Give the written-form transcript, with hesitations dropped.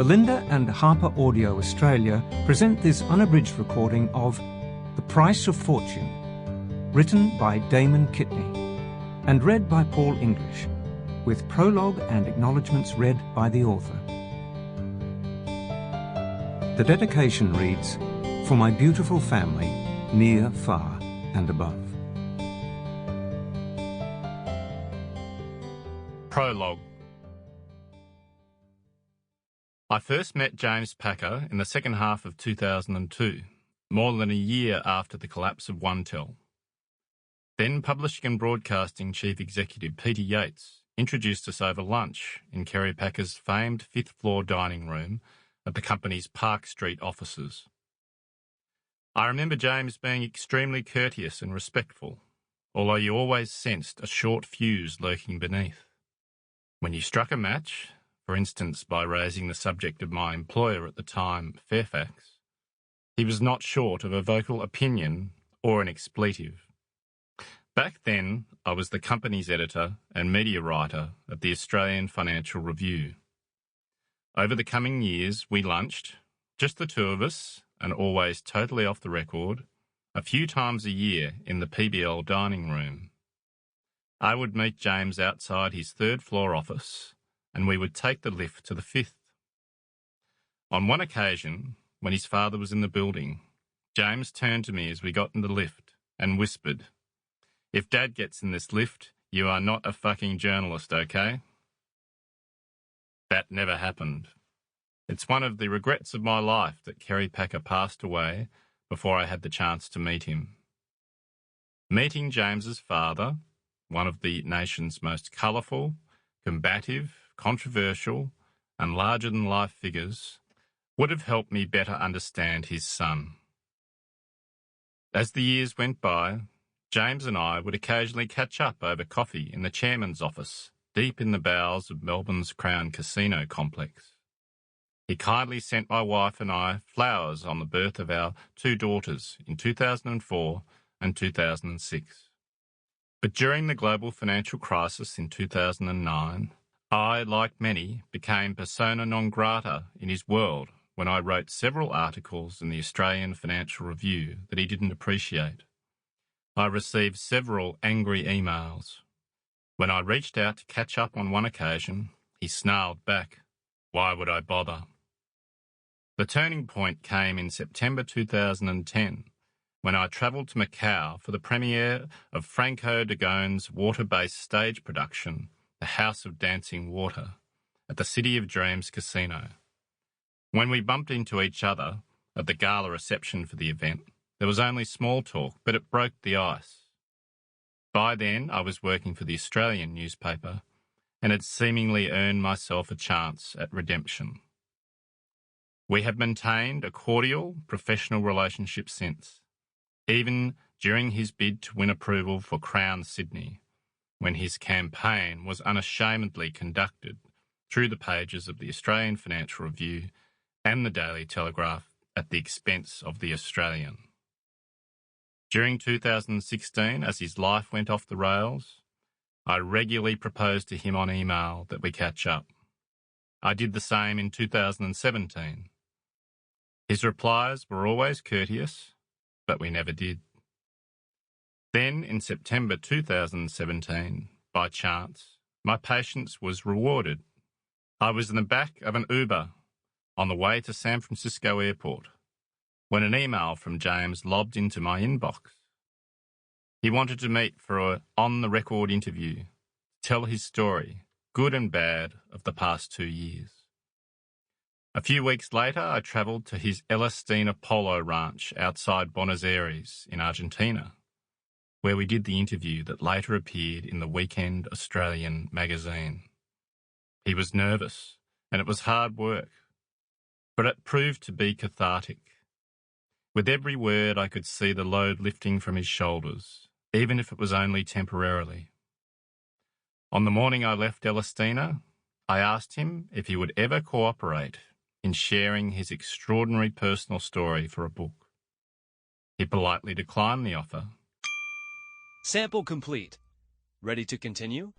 Belinda and HarperAudio Australia present this unabridged recording of The Price of Fortune, written by Damon Kitney and read by Paul English, with prologue and acknowledgements read by the author. The dedication reads, "For my beautiful family, near, far and above." Prologue. I first met James Packer in the second half of 2002, more than a year after the collapse of Untold. Then Publishing and Broadcasting Chief Executive Peter Yates introduced us over lunch in Kerry Packer's famed fifth-floor dining room at the company's Park Street offices. I remember James being extremely courteous and respectful, although you always sensed a short fuse lurking beneath. When you struck a match, for instance by raising the subject of my employer at the time, Fairfax, he was not short of a vocal opinion or an expletive. Back then, I was the company's editor and media writer at the Australian Financial Review. Over the coming years, we lunched, just the two of us, and always totally off the record, a few times a year in the PBL dining room. I would meet James outside his third-floor office, and we would take the lift to the fifth. On one occasion, when his father was in the building, James turned to me as we got in the lift and whispered, "If Dad gets in this lift, you are not a fucking journalist, okay?" That never happened. It's one of the regrets of my life that Kerry Packer passed away before I had the chance to meet him. Meeting James's father, one of the nation's most colourful, combative, controversial and larger-than-life figures, would have helped me better understand his son. As the years went by, James and I would occasionally catch up over coffee in the chairman's office, deep in the bowels of Melbourne's Crown Casino complex. He kindly sent my wife and I flowers on the birth of our two daughters in 2004 and 2006. But during the global financial crisis in 2009, I, like many, became persona non grata in his world when I wrote several articles in the Australian Financial Review that he didn't appreciate. I received several angry emails. When I reached out to catch up on one occasion, he snarled back, "Why would I bother?" The turning point came in September 2010, when I travelled to Macau for the premiere of Franco de Gon's water-based stage production, The House of Dancing Water, at the City of Dreams Casino. When we bumped into each other at the gala reception for the event, there was only small talk, but it broke the ice. By then, I was working for the Australian newspaper and had seemingly earned myself a chance at redemption. We have maintained a cordial, professional relationship since, even during his bid to win approval for Crown Sydney, when his campaign was unashamedly conducted through the pages of the Australian Financial Review and the Daily Telegraph at the expense of the Australian. During 2016, as his life went off the rails, I regularly proposed to him on email that we catch up. I did the same in 2017. His replies were always courteous, but we never did. Then, in September 2017, by chance, my patience was rewarded. I was in the back of an Uber on the way to San Francisco Airport when an email from James lobbed into my inbox. He wanted to meet for an on-the-record interview, to tell his story, good and bad, of the past 2 years. A few weeks later, I travelled to his Elestina Polo Ranch outside Buenos Aires in Argentina, where we did the interview that later appeared in the Weekend Australian magazine. He was nervous, and it was hard work, but it proved to be cathartic. With every word, I could see the load lifting from his shoulders, even if it was only temporarily. On the morning I left Elestina, I asked him if he would ever cooperate in sharing his extraordinary personal story for a book. He politely declined the offer. Sample complete. Ready to continue?